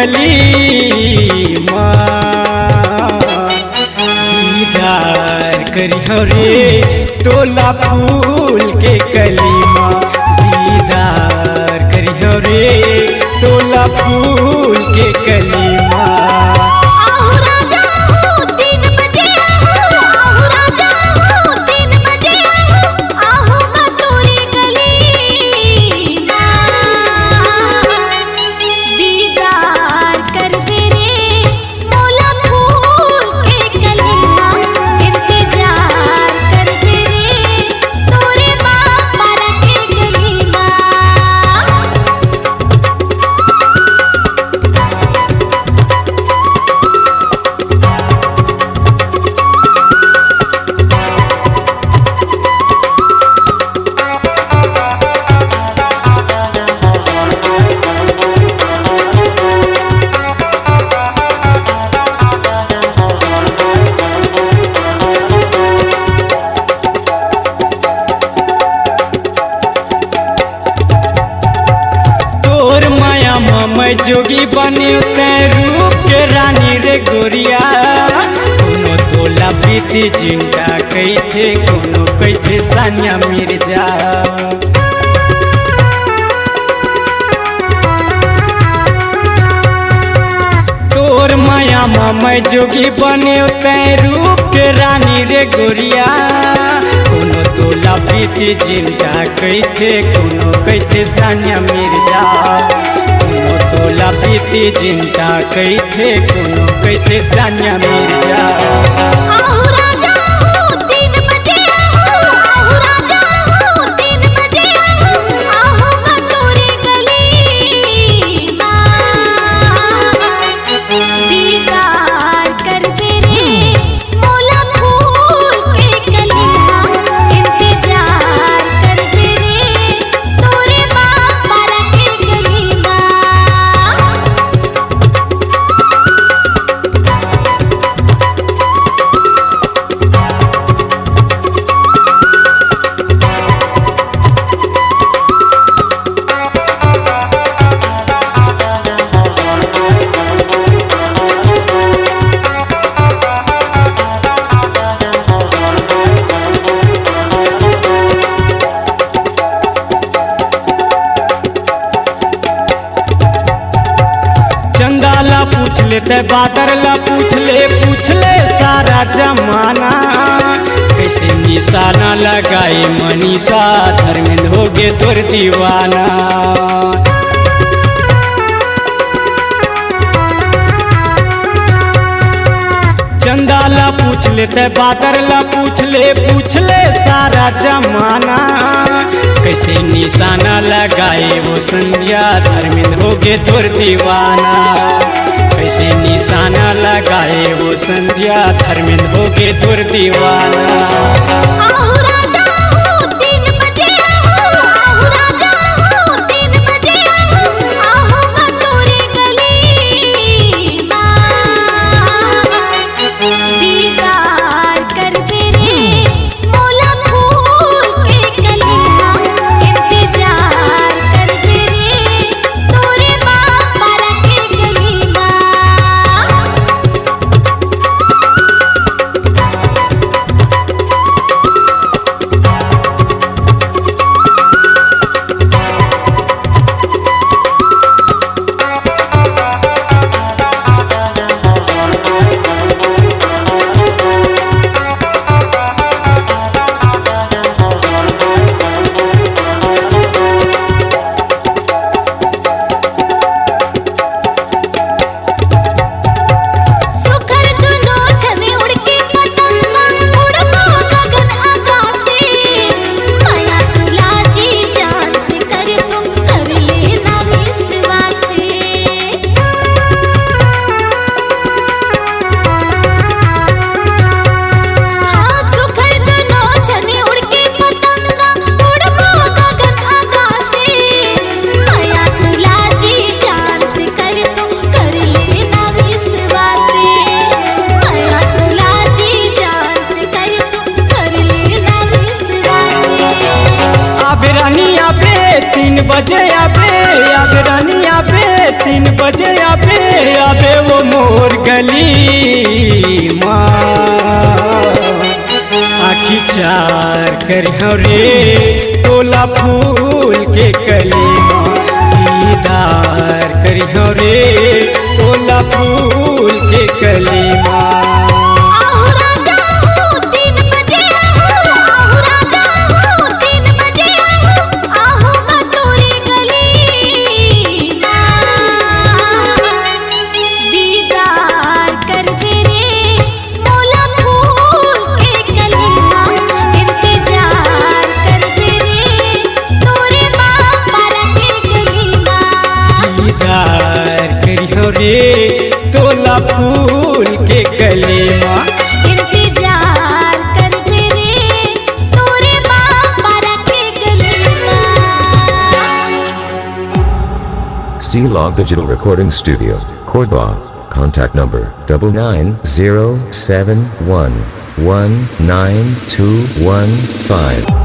गली दीदार करियो रे तोला फूल के कलीमा दीदार करियो रे तोला फूल के कलीमा। मैं जोगी बने ते रूप के रानी रे गोरिया कोनो तोला प्रीति जिंदा कैथे कोनो कैथे सानिया मिर्जा। तोर माया मैं जोगी बने ते रूप के रानी रे गोरिया कोनो तोला प्रीति जिंदा कैथे कोनो कैथे सानिया मिर्जा। तोला प्रीति जिंदा कैथे कोनो कैथे सानिया मिर्जा। चंदाला पूछ लेते बादरला पूछ ले सारा जमाना कैसे निशाना लगाए मनीषा धर्मेंद्र हो गे तोर दीवाना। चंदाला पूछ लेते बादरला पूछ ले सारा जमाना कैसे निशाना लगाए वो संध्या धर्मेंद्र हो गे तोर दीवाना। कैसे निशाना लगाए वो संध्या धर्मेंद्र हो गे तोर दीवाना। आबे वो मोर गली माँ आखी चार करियो रे तोला फूल के कली माँ दीदार करियो रे तोला फूल के कली माँ रे तोला फूल के कली माँ इंतजार कर मेरे तोरे बाबा के गली माँ। C-Log Digital Recording Studio, Cordoba. Contact number 99071192215.